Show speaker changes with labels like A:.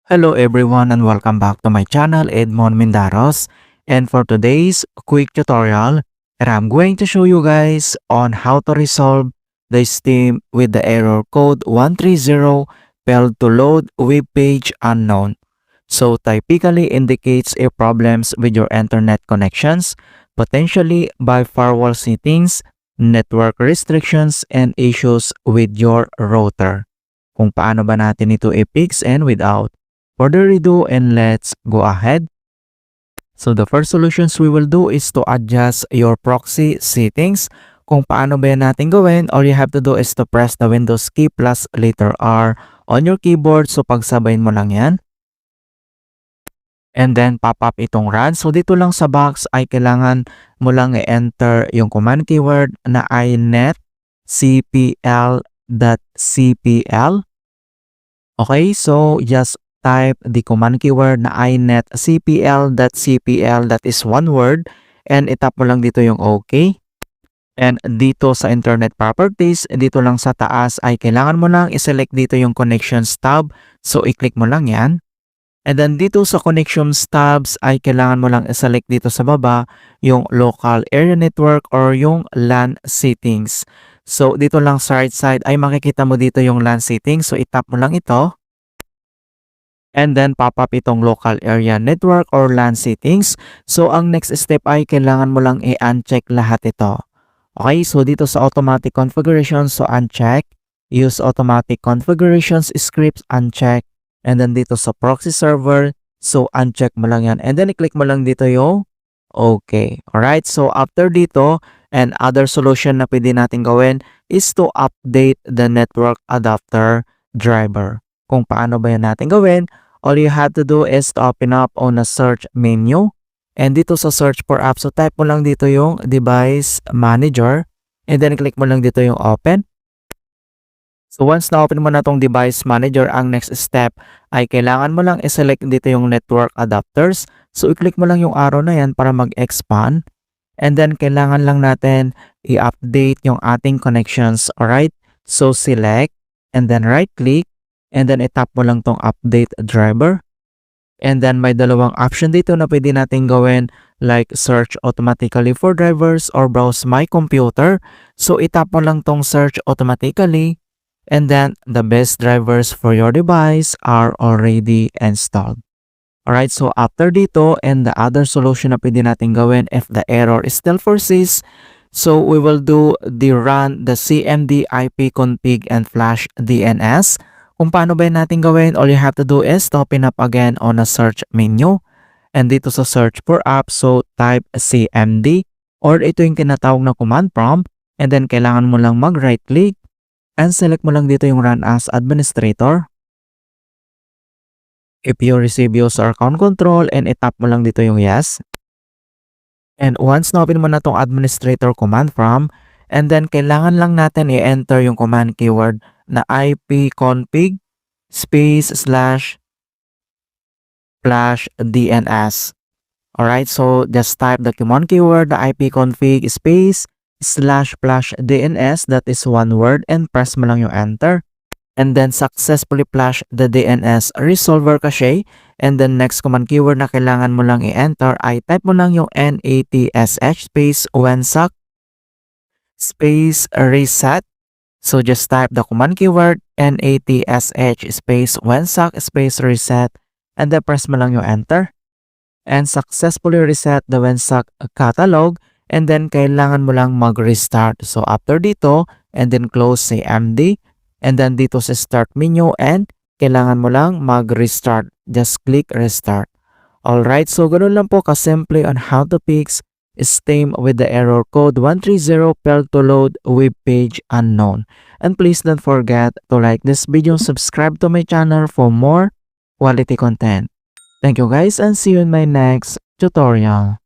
A: Hello everyone and welcome back to my channel Edmund Mindaros, and for today's quick tutorial I'm going to show you guys on how to resolve the Steam with the error code 130 failed to load web page unknown. So typically indicates a problems with your internet connections, potentially by firewall settings, network restrictions, and issues with your router. Kung paano ba natin ito i-fix and without further ado, and let's go ahead. So the first solutions we will do is to adjust your proxy settings. Kung paano ba yan natin gawin, all you have to do is to press the Windows key plus letter R on your keyboard. So pagsabayin mo lang yan. And then pop up itong run. So dito lang sa box ay kailangan mo lang i-enter yung command keyword na inetcpl.cpl. Okay, so just type the command keyword na inetcpl.cpl, that is one word, and itap mo lang dito yung OK. And dito sa internet properties, dito lang sa taas ay kailangan mo lang i-select dito yung connections tab. So i-click mo lang yan. And then dito sa connections tabs ay kailangan mo lang i-select dito sa baba yung local area network or yung LAN settings. So dito lang sa right side ay makikita mo dito yung LAN settings. So itap mo lang ito. And then pop up itong local area network or LAN settings. So ang next step ay kailangan mo lang i-uncheck lahat ito. Okay, so dito sa automatic configurations, so uncheck. Use automatic configurations scripts, uncheck. And then dito sa proxy server, so uncheck mo lang yan. And then i-click mo lang dito yung okay. Alright, so after dito, and other solution na pwede natin gawin is to update the network adapter driver. Kung paano ba yan natin gawin, all you have to do is to open up on a search menu. And dito sa search for apps, so type mo lang dito yung device manager. And then click mo lang dito yung open. So once na-open mo na tong device manager, ang next step ay kailangan mo lang i-select dito yung network adapters. So i-click mo lang yung arrow na yan para mag-expand. And then kailangan lang natin i-update yung ating connections. Alright? So select and then right click. And then itap mo lang tong update driver. And then may dalawang option dito na pwede natin gawin, like search automatically for drivers or browse my computer. So itap mo lang tong search automatically. And then the best drivers for your device are already installed. Alright, so after dito, and the other solution na pwede natin gawin if the error still persists, so we will do the run the cmd ipconfig and flash DNS. Kung paano ba natin gawin, all you have to do is to open up again on a search menu. And dito sa search for apps, so type cmd or ito yung tinatawag na command prompt. And then kailangan mo lang mag-right click and select mo lang dito yung run as administrator. If you receive user account control, and itap mo lang dito yung yes. And once na-open mo na tong administrator command prompt, and then kailangan lang natin i-enter yung command keyword na ipconfig space // DNS. Alright, so just type the command keyword na ipconfig space // DNS, that is one word, and press mo lang yung enter. And then successfully flash the DNS resolver cache. And then next command keyword na kailangan mo lang i-enter ay type mo lang yung NATSH space wensack space reset. So just type the command keyword NATSH space wensack space reset and then press mo lang yung enter. And successfully reset the wensack catalog. And then kailangan mo lang mag-restart. So after dito, and then close cmd. And then dito sa start menu, and kailangan mo lang mag-restart. Just click restart. Alright, so ganun lang po kasimple on how to fix Steam with the error code 130 failed to load web page unknown. And please don't forget to like this video and subscribe to my channel for more quality content. Thank you guys and see you in my next tutorial.